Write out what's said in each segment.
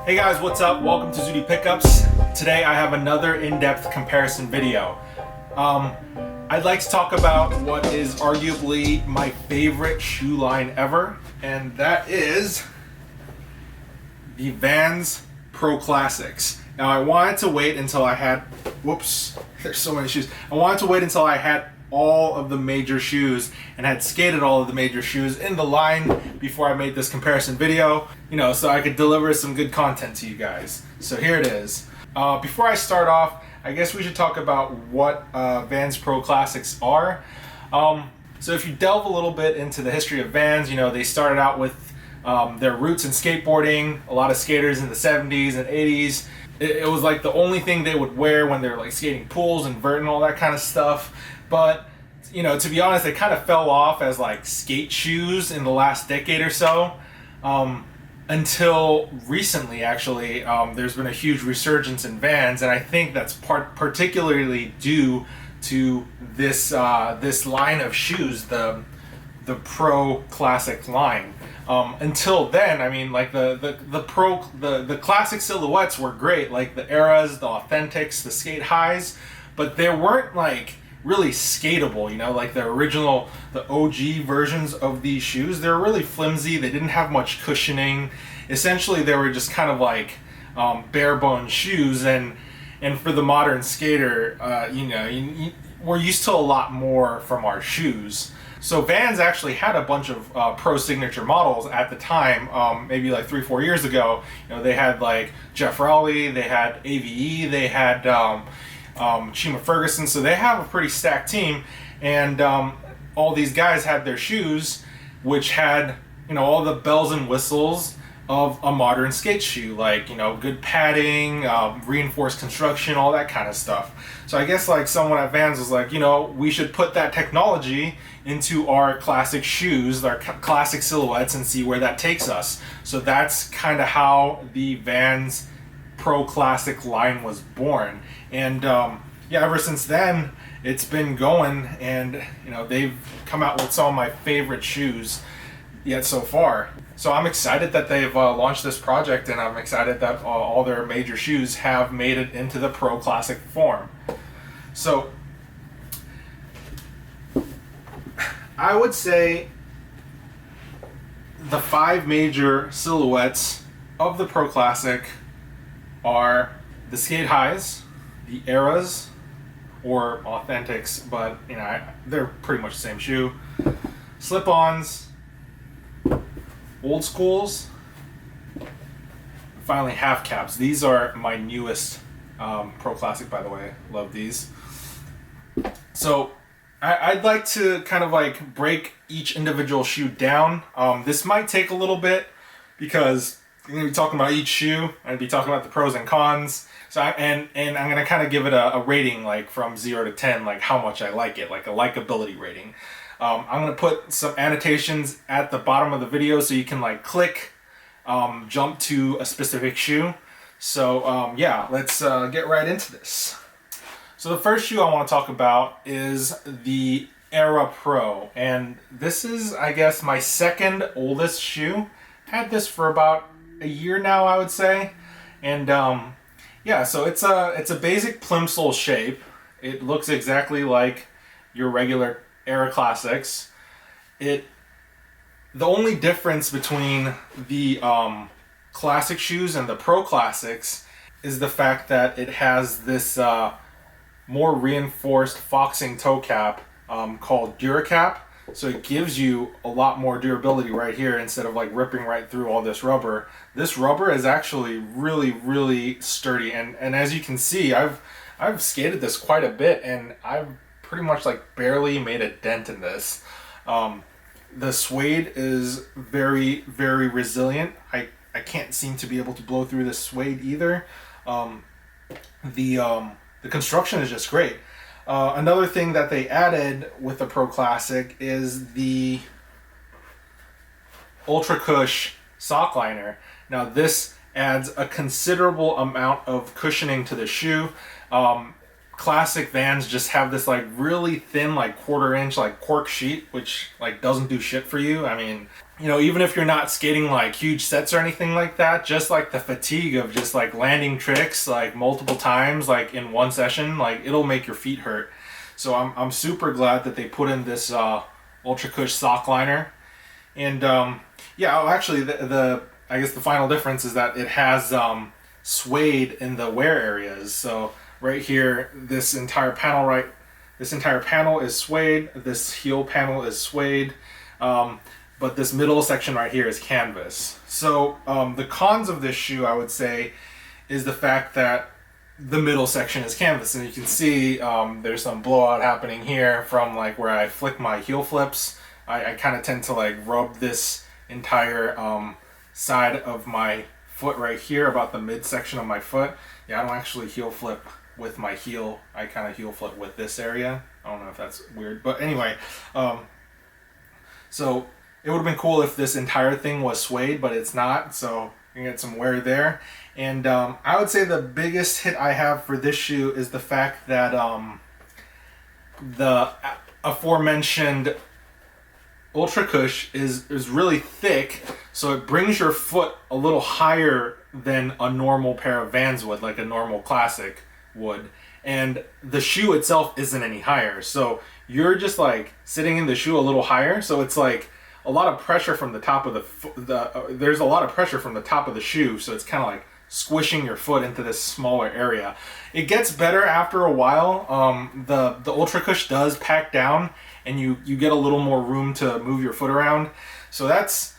Hey guys, what's up? Welcome to Zooty Pickups. Today I have another in-depth comparison video. I'd like to talk about what is arguably my favorite shoe line ever, and that is the Vans Pro Classics. Now I wanted to wait until I had, there's so many shoes. I wanted to wait until I had all of the major shoes and had skated all of the major shoes in the line before I made this comparison video, so I could deliver some good content to you guys. So here it is. Before I start off, I guess we should talk about what Vans Pro Classics are. So if you delve a little bit into the history of Vans, they started out with their roots in skateboarding. A lot of skaters in the 70s and 80s. It was like the only thing they would wear when they were like skating pools and vert and all that kind of stuff. But, to be honest, they kind of fell off as like skate shoes in the last decade or so. Until recently, actually, there's been a huge resurgence in Vans, and I think that's particularly due to this this line of shoes, the Pro Classic line. Until then, I mean, like the classic silhouettes were great, like the Eras, the Authentics, the Sk8 Highs, but they weren't like really skateable, like the original, the OG versions of these shoes. They're really flimsy. They didn't have much cushioning. Essentially, they were just kind of like bare bones shoes. And for the modern skater, we're used to a lot more from our shoes. So Vans actually had a bunch of Pro Signature models at the time, maybe like 3-4 years ago. They had like Jeff Rowley, they had AVE, they had Chima Ferguson, so they have a pretty stacked team, and all these guys had their shoes which had all the bells and whistles of a modern skate shoe, like good padding, reinforced construction, all that kind of stuff. So I guess like someone at Vans was like, we should put that technology into our classic shoes, our classic silhouettes, and see where that takes us. So that's kind of how the Vans Pro Classic line was born. And ever since then it's been going, and they've come out with some of my favorite shoes yet so far. So I'm excited that they've launched this project, and I'm excited that all their major shoes have made it into the Pro Classic form. So I would say the 5 major silhouettes of the Pro Classic are the Sk8 Highs, the Eras, or Authentics, but they're pretty much the same shoe. Slip-ons, Old Schools, finally half caps. These are my newest Pro Classic, by the way. Love these. So I'd like to kind of like break each individual shoe down. This might take a little bit because I'm going to be talking about each shoe. I'm going to be talking about the pros and cons. So and I'm going to kind of give it a rating, like from 0 to 10, like how much I like it, like a likability rating. I'm going to put some annotations at the bottom of the video so you can like click, jump to a specific shoe. So let's get right into this. So the first shoe I want to talk about is the Era Pro. And this is, I guess, my second oldest shoe. Had this for about a year now, I would say. And so it's a basic plimsoll shape. It looks exactly like your regular Era Classics. The only difference between the classic shoes and the Pro Classics is the fact that it has this more reinforced foxing toe cap called DuraCap. So it gives you a lot more durability right here instead of like ripping right through all this rubber. This rubber is actually really, really sturdy, and as you can see, I've skated this quite a bit, and I've pretty much like barely made a dent in this. The suede is very, very resilient. I can't seem to be able to blow through this suede either. The construction is just great. Another thing that they added with the Pro Classic is the Ultra Cush sock liner. Now this adds a considerable amount of cushioning to the shoe. Classic Vans just have this like really thin, like 1/4 inch like cork sheet, which like doesn't do shit for you. I mean, you know, even if you're not skating like huge sets or anything like that, just like the fatigue of just like landing tricks like multiple times like in one session, like it'll make your feet hurt. So I'm super glad that they put in this Ultra Cush sock liner. And yeah, oh, actually the I guess the final difference is that it has suede in the wear areas. So right here, this entire panel is suede. This heel panel is suede. But this middle section right here is canvas. So the cons of this shoe, I would say, is the fact that the middle section is canvas, and you can see there's some blowout happening here from like where I flick my heel flips. I kind of tend to like rub this entire side of my foot right here, about the midsection of my foot. Yeah, I don't actually heel flip with my heel. I kind of heel flip with this area. I don't know if that's weird, but anyway. So it would have been cool if this entire thing was suede, but it's not, so you can get some wear there. And I would say the biggest hit I have for this shoe is the fact that the aforementioned Ultra Cush is really thick, so it brings your foot a little higher than a normal pair of Vans would, like a normal classic would. And the shoe itself isn't any higher, so you're just like sitting in the shoe a little higher, so it's like a lot of pressure from the top of there's a lot of pressure from the top of the shoe, so it's kind of like squishing your foot into this smaller area. It gets better after a while. The Ultra Cush does pack down, and you get a little more room to move your foot around. So that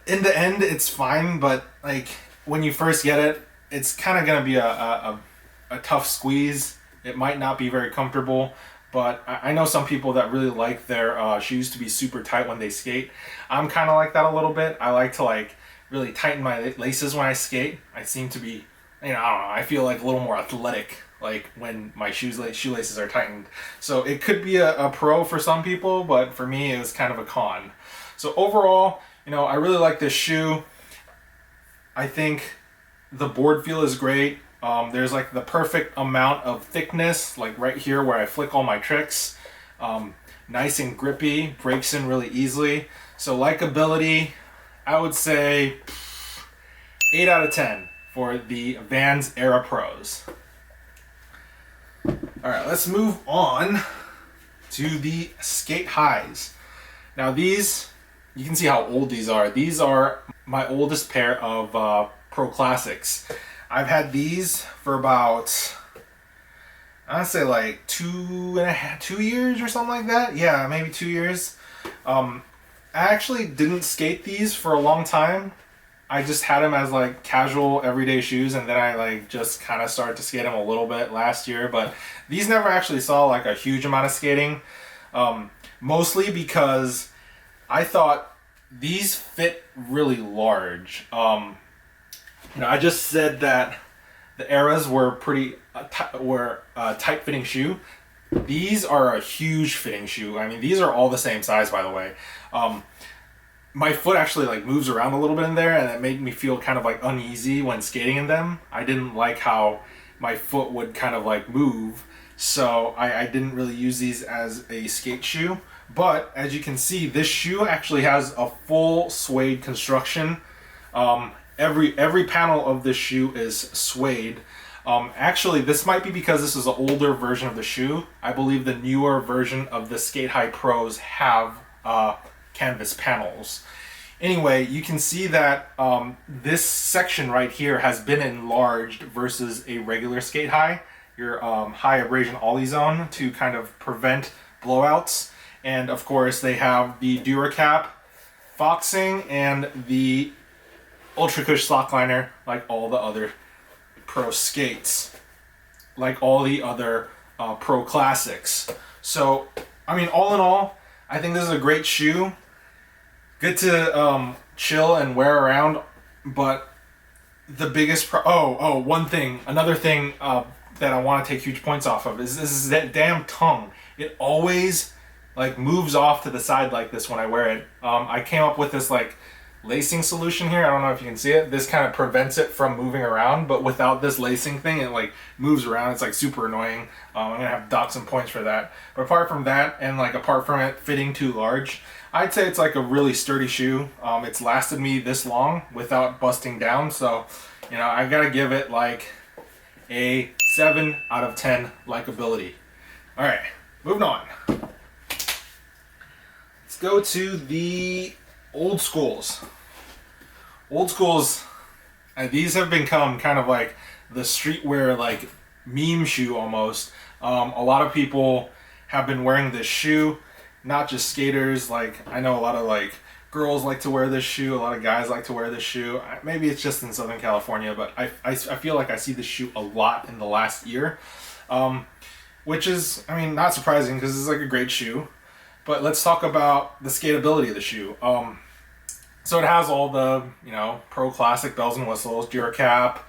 in the end it's fine, but like when you first get it, it's kind of gonna be a tough squeeze. It might not be very comfortable. But I know some people that really like their shoes to be super tight when they skate. I'm kind of like that a little bit. I like to like really tighten my laces when I skate. I seem to be, you know, I don't know, I feel like a little more athletic like when my shoelaces are tightened. So it could be a pro for some people, but for me it was kind of a con. So overall, you know, I really like this shoe. I think the board feel is great. There's like the perfect amount of thickness, like right here where I flick all my tricks. Nice and grippy, breaks in really easily. So likability, I would say 8 out of 10 for the Vans Era Pros. Alright, let's move on to the Sk8 Highs. Now these, you can see how old these are. These are my oldest pair of Pro Classics. I've had these for about, I'd say like 2 years or something like that. Yeah, maybe 2 years. I actually didn't skate these for a long time. I just had them as like casual everyday shoes, and then I like just kind of started to skate them a little bit last year. But these never actually saw like a huge amount of skating, mostly because I thought these fit really large. You know, I just said that the Eras were pretty tight fitting shoe. These are a huge fitting shoe. I mean, these are all the same size, by the way. My foot actually like moves around a little bit in there, and it made me feel kind of like uneasy when skating in them. I didn't like how my foot would kind of like move, so I didn't really use these as a skate shoe. But as you can see, this shoe actually has a full suede construction. Every panel of this shoe is suede. Actually, this might be because this is an older version of the shoe. I believe the newer version of the Sk8 Hi Pros have canvas panels. Anyway, you can see that this section right here has been enlarged versus a regular Sk8 Hi, your high abrasion ollie zone, to kind of prevent blowouts. And of course, they have the DuraCap foxing and the Ultra Cush sock liner, like all the other Pro skates, like all the other Pro Classics. So, I mean, all in all, I think this is a great shoe. Good to chill and wear around, but the biggest another thing that I want to take huge points off of is that damn tongue. It always like moves off to the side like this when I wear it. I came up with this like lacing solution here. I don't know if you can see it. This kind of prevents it from moving around, but without this lacing thing, it like moves around. It's like super annoying. I'm gonna have to dock some points for that. But apart from that, and like apart from it fitting too large, I'd say it's like a really sturdy shoe. It's lasted me this long without busting down, so you know, I gotta give it like a 7 out of 10 likability. All right, moving on. Let's go to the old schools. Old schools, these have become kind of like the streetwear like meme shoe almost. A lot of people have been wearing this shoe, not just skaters. Like I know a lot of like girls like to wear this shoe, a lot of guys like to wear this shoe. Maybe it's just in Southern California, but I feel like I see this shoe a lot in the last year, which is, I mean, not surprising because it's like a great shoe. But let's talk about the skateability of the shoe. So it has all the, you know, pro classic bells and whistles, Duracap,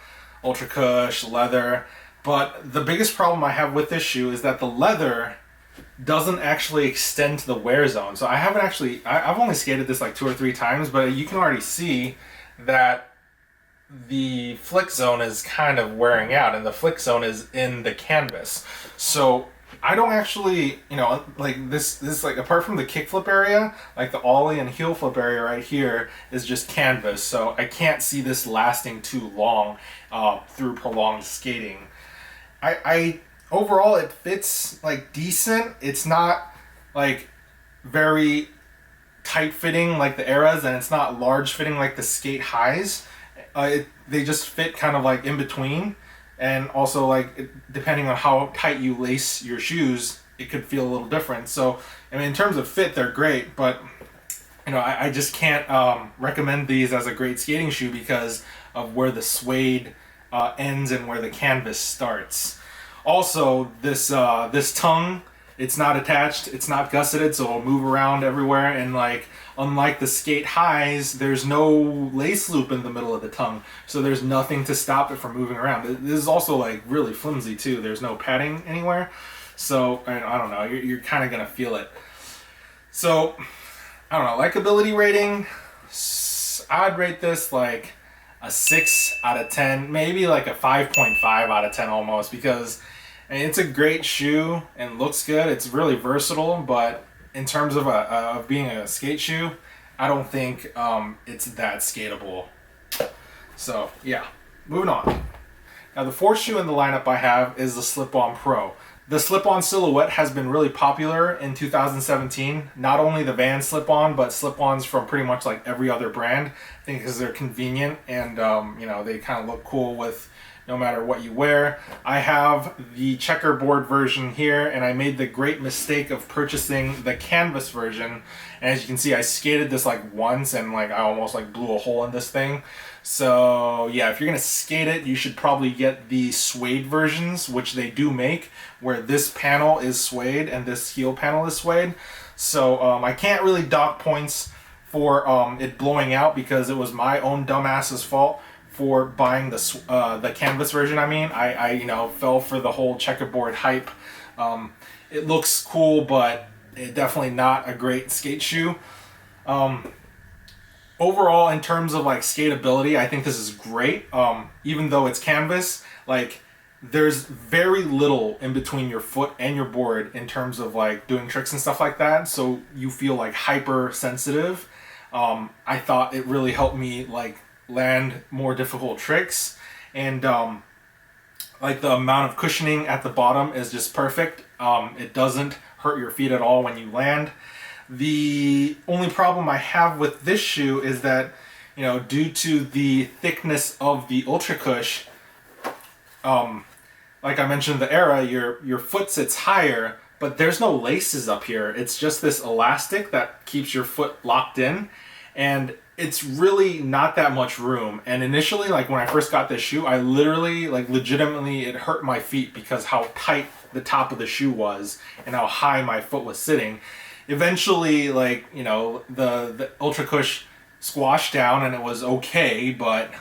Ultra Cush, leather. But the biggest problem I have with this shoe is that the leather doesn't actually extend to the wear zone. So I haven't actually, I've only skated this like 2 or 3 times, but you can already see that the flick zone is kind of wearing out, and the flick zone is in the canvas. So I don't actually, you know, like this like, apart from the kickflip area, like the ollie and heel flip area right here is just canvas. So I can't see this lasting too long through prolonged skating. I overall it fits like decent. It's not like very tight fitting like the Eras, and it's not large fitting like the Sk8 Highs. They just fit kind of like in between. And also, like, depending on how tight you lace your shoes, it could feel a little different. So, I mean, in terms of fit, they're great, but, you know, I just can't recommend these as a great skating shoe because of where the suede ends and where the canvas starts. Also, this tongue, it's not attached, it's not gusseted, so it'll move around everywhere, and like, unlike the Sk8 Highs, there's no lace loop in the middle of the tongue, so there's nothing to stop it from moving around. This is also like really flimsy too. There's no padding anywhere, so I don't know. You're kind of gonna feel it. So I don't know. Likability rating, I'd rate this like a 6 out of 10, maybe like a 5.5 out of 10 almost, because I mean, it's a great shoe and looks good. It's really versatile, but in terms of being a skate shoe, I don't think it's that skatable. So yeah, moving on. Now the 4th shoe in the lineup I have is the Slip-On Pro. The slip-on silhouette has been really popular in 2017. Not only the Vans slip-on, but slip-ons from pretty much like every other brand. I think because they're convenient and you know, they kind of look cool with no matter what you wear. I have the checkerboard version here, and I made the great mistake of purchasing the canvas version. And as you can see, I skated this like once and like I almost like blew a hole in this thing. So yeah, if you're gonna skate it, you should probably get the suede versions, which they do make, where this panel is suede and this heel panel is suede. So I can't really dock points for it blowing out because it was my own dumbass's fault for buying the canvas version. I you know, fell for the whole checkerboard hype. It looks cool, but it definitely not a great skate shoe. Overall, in terms of like skateability, I think this is great. Even though it's canvas, like there's very little in between your foot and your board in terms of like doing tricks and stuff like that. So you feel like hyper sensitive. I thought it really helped me like land more difficult tricks, and like the amount of cushioning at the bottom is just perfect. It doesn't hurt your feet at all when you land. The only problem I have with this shoe is that, you know, due to the thickness of the Ultra Cush, like I mentioned, the Era, your foot sits higher, but there's no laces up here. It's just this elastic that keeps your foot locked in, and it's really not that much room. And initially, like when I first got this shoe, I literally, like legitimately, it hurt my feet because how tight the top of the shoe was and how high my foot was sitting. Eventually, like, you know, the Ultra Cush squashed down and it was okay, but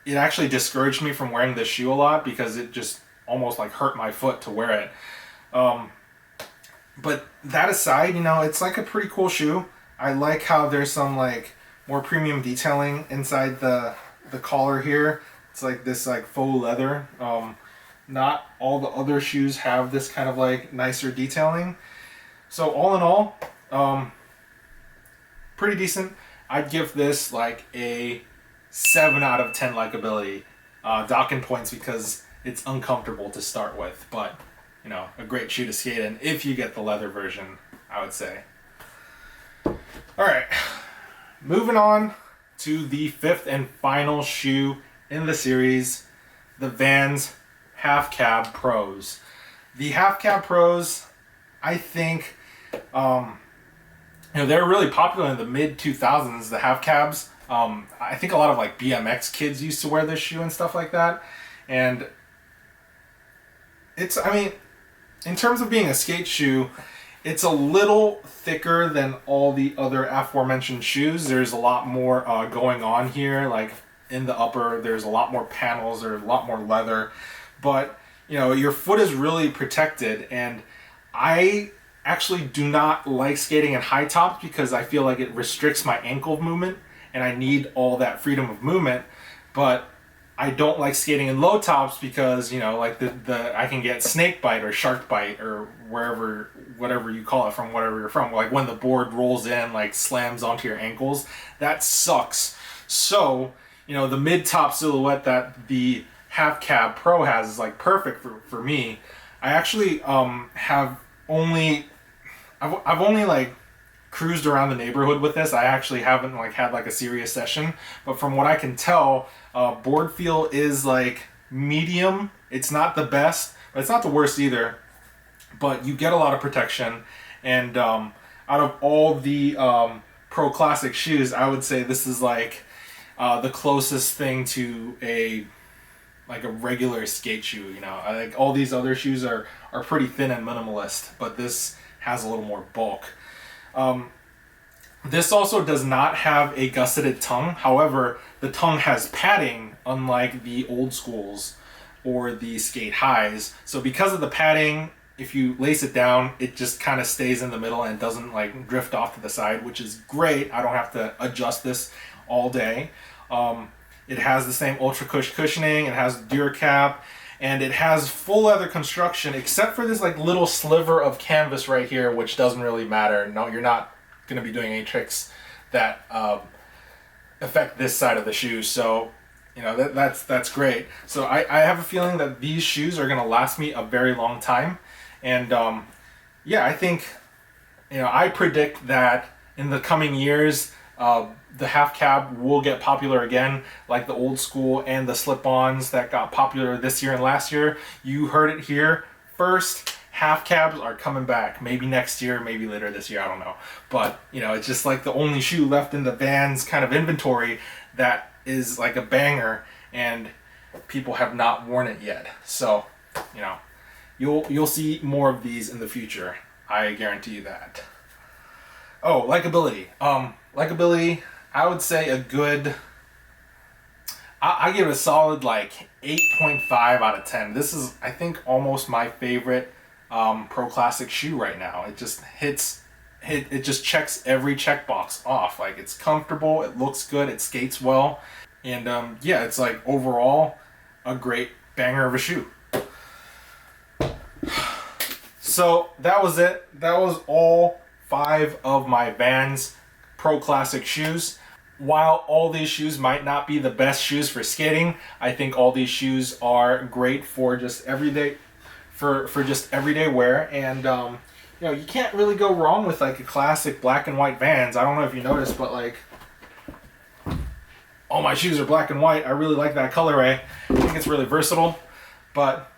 it actually discouraged me from wearing this shoe a lot because it just almost like hurt my foot to wear it. But that aside, you know, it's like a pretty cool shoe. I like how there's some like more premium detailing inside the collar here. It's like this like faux leather. Not all the other shoes have this kind of like nicer detailing. So all in all, pretty decent. I'd give this like a 7 out of 10 likability. Docking points because it's uncomfortable to start with, but you know, a great shoe to skate in if you get the leather version, I would say. Alright, moving on to the 5th and final shoe in the series, the Vans Half Cab Pros. The Half Cab Pros, I think, they're really popular in the mid 2000s, the half cabs. I think a lot of like BMX kids used to wear this shoe and stuff like that. And it's, I mean, in terms of being a skate shoe, it's a little thicker than all the other aforementioned shoes. There's a lot more going on here. Like in the upper, there's a lot more panels, there's a lot more leather. But, you know, your foot is really protected. And I actually do not like skating in high tops because I feel like it restricts my ankle movement and I need all that freedom of movement. But I don't like skating in low tops because, you know, like I can get snake bite or shark bite or whatever you call it from whatever you're from. Like when the board rolls in, like slams onto your ankles, that sucks. So, you know, the mid-top silhouette that the Half Cab Pro has is like perfect for me. I actually I've only like cruised around the neighborhood with this. I actually haven't like had like a serious session, but from what I can tell, board feel is like medium. It's not the best, but it's not the worst either. But you get a lot of protection, and out of all the Pro Classic shoes, I would say this is like the closest thing to a regular skate shoe. You know, like all these other shoes are pretty thin and minimalist, but this has a little more bulk. This also does not have a gusseted tongue. However, the tongue has padding, unlike the old schools or the Sk8 Highs. So because of the padding, if you lace it down, it just kind of stays in the middle and doesn't like drift off to the side, which is great. I don't have to adjust this all day. It has the same Ultra Cush cushioning, it has DuraCap, and it has full leather construction except for this like little sliver of canvas right here, which doesn't really matter. No, you're not going to be doing any tricks that affect this side of the shoe. So, you know, that's great. So I have a feeling that these shoes are going to last me a very long time. And yeah, I think, you know, I predict that in the coming years, the half cab will get popular again, like the old school and the slip-ons that got popular this year and last year. You heard it here first. Half cabs are coming back. Maybe next year, maybe later this year, I don't know. But, you know, it's just like the only shoe left in the Vans kind of inventory that is like a banger, and people have not worn it yet. So, you know, you'll see more of these in the future. I guarantee you that. Oh, likability. Likability, I would say a good, I give it a solid like 8.5 out of 10. This is, I think, almost my favorite Pro Classic shoe right now. It just it just checks every checkbox off. Like, it's comfortable, it looks good, it skates well, and yeah, it's like overall a great banger of a shoe. So that was it. That was all 5 of my Vans Pro Classic shoes. While all these shoes might not be the best shoes for skating, I think all these shoes are great for just everyday, for just everyday wear. And you know, you can't really go wrong with like a classic black and white Vans. I don't know if you noticed, but like all my shoes are black and white. I really like that colorway. I think it's really versatile. But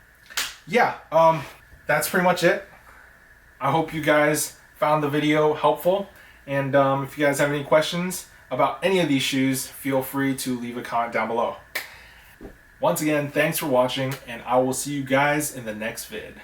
yeah, that's pretty much it. I hope you guys found the video helpful. And if you guys have any questions about any of these shoes, feel free to leave a comment down below. Once again, thanks for watching, and I will see you guys in the next vid.